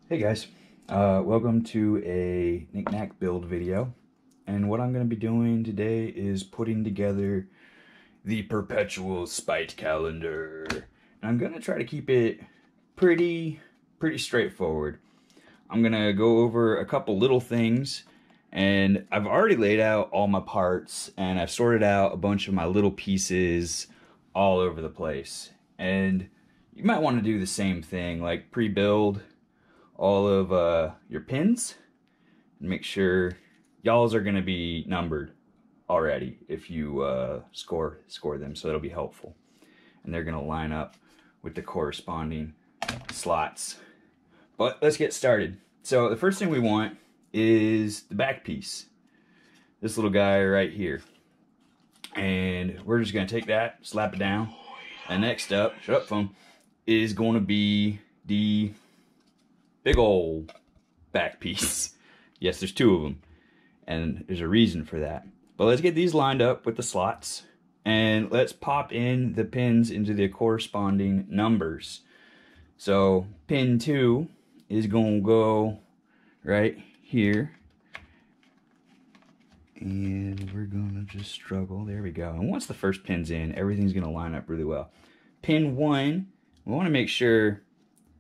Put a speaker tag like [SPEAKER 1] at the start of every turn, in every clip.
[SPEAKER 1] Hey guys, welcome to a knick-knack build video, and what I'm going to be doing today is putting together the Perpetual Spite calendar, and I'm going to try to keep it pretty straightforward. I'm going to go over a couple little things, and I've already laid out all my parts, and I've sorted out a bunch of my little pieces all over the place, and you might want to do the same thing, like pre-build all of your pins and make sure y'all's are going to be numbered already if you score them, so it'll be helpful, and they're going to line up with the corresponding slots. But let's get started. So the first thing we want is the back piece, this little guy right here, and we're just going to take that, slap it down, and next up, shut up phone, is going to be the big old back piece. Yes, there's two of them, and there's a reason for that. But let's get these lined up with the slots, and let's pop in the pins into the corresponding numbers. So pin 2 is going to go right here, and we're going to just struggle. There we go. And once the first pin's in, everything's going to line up really well. Pin 1, we want to make sure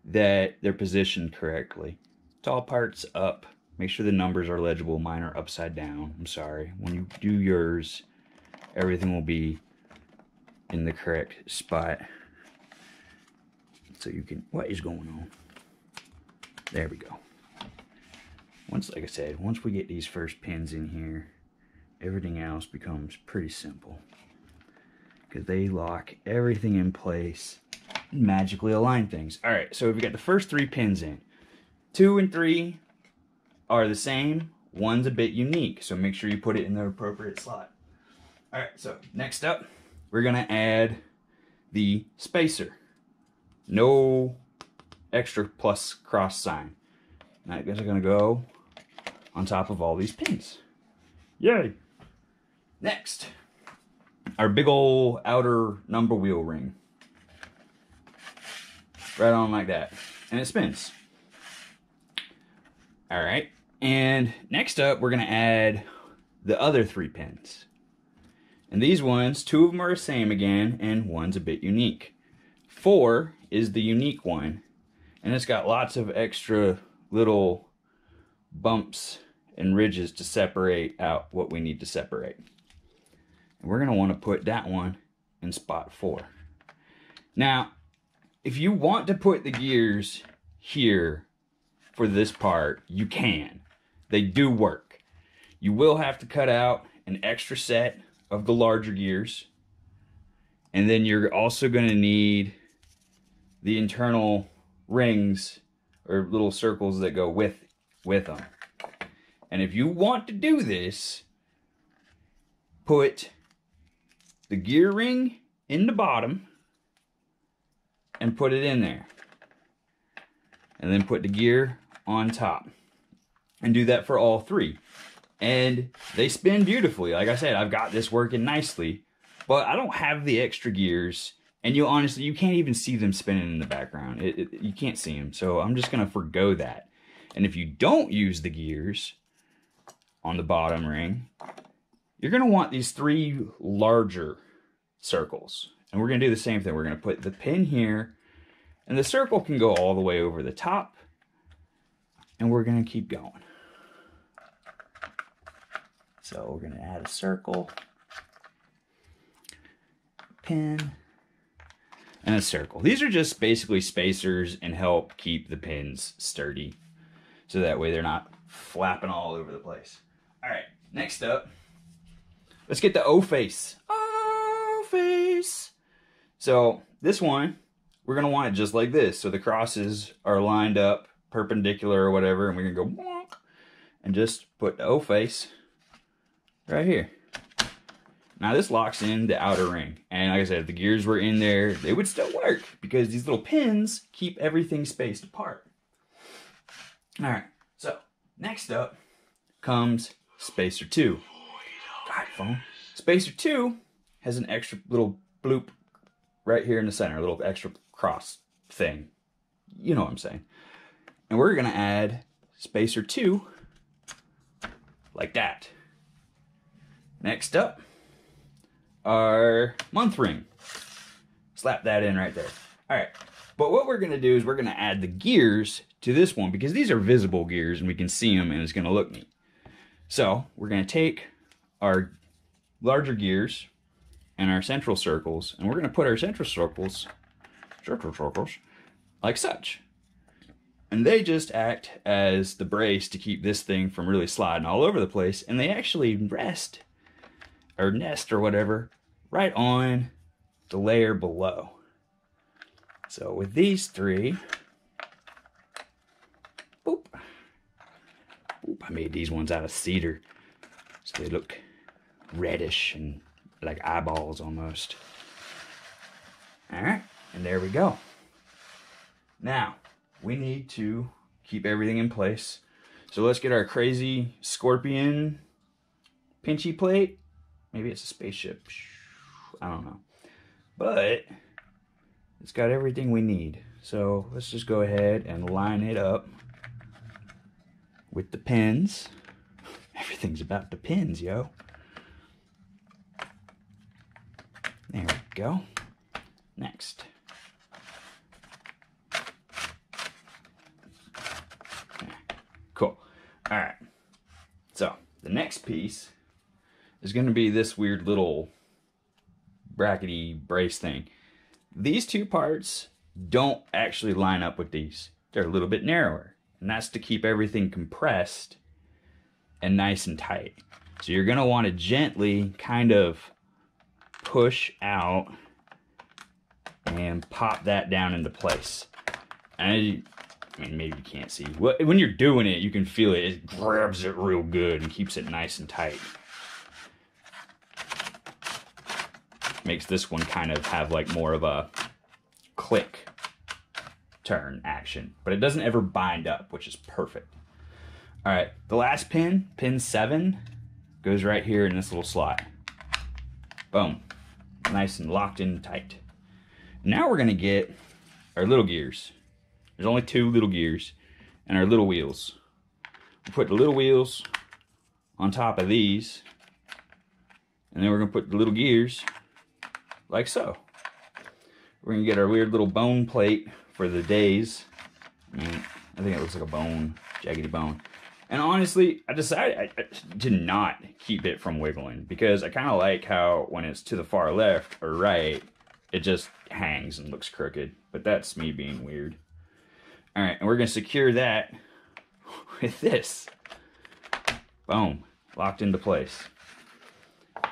[SPEAKER 1] that they're positioned correctly. Tall parts up. Make sure the numbers are legible. Mine are upside down. I'm sorry. When you do yours, everything will be in the correct spot. So you can... What is going on? There we go. Like I said, once we get these first pins in here, everything else becomes pretty simple, because they lock everything in place, magically align things. All right, so we've got the first 3 pins in. 2 and 3 are the same. 1's a bit unique, so make sure you put it in the appropriate slot. All right, so next up, we're gonna add the spacer. No extra plus cross sign. Now, these are gonna go on top of all these pins. Yay! Next, our big old outer number wheel ring. Right on like that, and it spins. All right, and next up we're gonna add the other 3 pins, and these ones, 2 of them are the same again, and 1's a bit unique. 4 is the unique one, and it's got lots of extra little bumps and ridges to separate out what we need to separate, and we're gonna want to put that one in spot 4. Now, if you want to put the gears here for this part, you can. They do work. You will have to cut out an extra set of the larger gears, and then you're also going to need the internal rings or little circles that go with them. And if you want to do this, put the gear ring in the bottom and put it in there, and then put the gear on top, and do that for all 3, and they spin beautifully. Like I said, I've got this working nicely, but I don't have the extra gears, and you can't even see them spinning in the background. You can't see them, so I'm just gonna forgo that. And if you don't use the gears on the bottom ring, you're gonna want these 3 larger circles. And we're going to do the same thing. We're going to put the pin here, and the circle can go all the way over the top, and we're going to keep going. So we're going to add a circle, pin, and a circle. These are just basically spacers and help keep the pins sturdy, so that way they're not flapping all over the place. All right, next up, let's get the O face. O face. So this one, we're going to want it just like this. So the crosses are lined up perpendicular or whatever, and we're going to go bonk, and just put the O face right here. Now this locks in the outer ring. And like I said, if the gears were in there, they would still work, because these little pins keep everything spaced apart. All right, so next up comes spacer 2. God, phone. Spacer 2 has an extra little bloop right here in the center, a little extra cross thing. You know what I'm saying. And we're gonna add spacer 2 like that. Next up, our month ring. Slap that in right there. All right, but what we're gonna do is we're gonna add the gears to this one because these are visible gears and we can see them and it's gonna look neat. So we're gonna take our larger gears and our central circles, and we're gonna put our central circles like such. And they just act as the brace to keep this thing from really sliding all over the place, and they actually rest, or nest or whatever, right on the layer below. So with these three, boop, boop, I made these ones out of cedar, so they look reddish and like eyeballs almost. All right, and there we go. Now, we need to keep everything in place. So let's get our crazy scorpion pinchy plate. Maybe it's a spaceship. I don't know. But it's got everything we need. So let's just go ahead and line it up with the pins. Everything's about the pins, yo. There we go. Next. Cool. All right. So the next piece is going to be this weird little brackety brace thing. These two parts don't actually line up with these. They're a little bit narrower, and that's to keep everything compressed and nice and tight. So you're going to want to gently kind of push out and pop that down into place. And I mean, maybe you can't see. When you're doing it, you can feel it. It grabs it real good and keeps it nice and tight. Makes this one kind of have like more of a click turn action. But it doesn't ever bind up, which is perfect. All right, the last pin, pin 7, goes right here in this little slot. Boom. Nice and locked in tight. Now we're going to get our little gears. There's only 2 little gears and our little wheels. We put the little wheels on top of these, and then we're going to put the little gears like so. We're going to get our weird little bone plate for the days. I mean, I think it looks like a bone, jaggedy bone. And honestly, I decided to not keep it from wiggling because I kind of like how when it's to the far left or right, it just hangs and looks crooked. But that's me being weird. All right, and we're going to secure that with this. Boom, locked into place.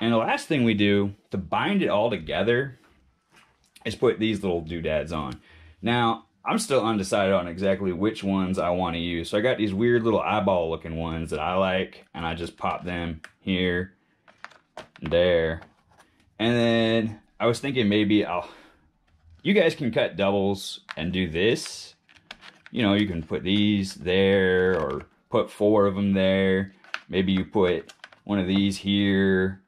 [SPEAKER 1] And the last thing we do to bind it all together is put these little doodads on. Now, I'm still undecided on exactly which ones I want to use. So I got these weird little eyeball looking ones that I like, and I just pop them here and there. And then I was thinking maybe you guys can cut doubles and do this. You know, you can put these there or put 4 of them there. Maybe you put one of these here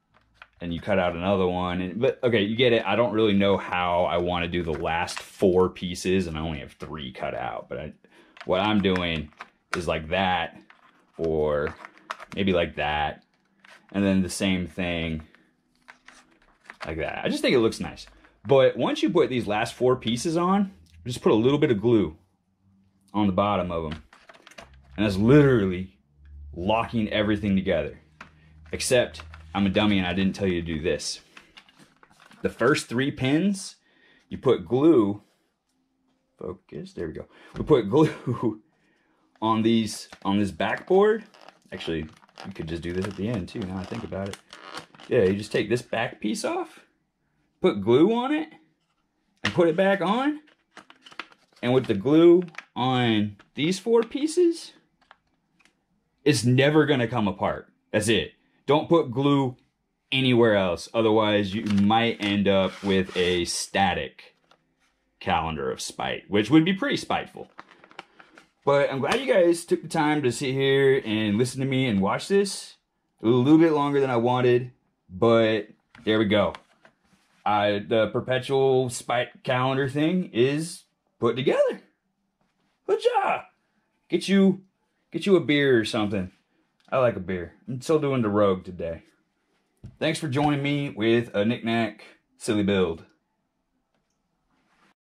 [SPEAKER 1] and you cut out another one. But okay, you get it. I don't really know how I want to do the last 4 pieces, and I only have 3 cut out. But what I'm doing is like that, or maybe like that, and then the same thing like that. I just think it looks nice. But once you put these last 4 pieces on, just put a little bit of glue on the bottom of them. And that's literally locking everything together. Except I'm a dummy and I didn't tell you to do this. The first 3 pins, you put glue, focus, there we go. We put glue on this backboard. Actually, you could just do this at the end too, now I think about it. Yeah, you just take this back piece off, put glue on it, and put it back on. And with the glue on these 4 pieces, it's never gonna come apart. That's it. Don't put glue anywhere else. Otherwise, you might end up with a static calendar of spite, which would be pretty spiteful. But I'm glad you guys took the time to sit here and listen to me and watch this. A little bit longer than I wanted, but there we go. The Perpetual Spite calendar thing is put together. Good job. Get you a beer or something. I like a beer. I'm still doing the Rogue today. Thanks for joining me with a knick-knack silly build.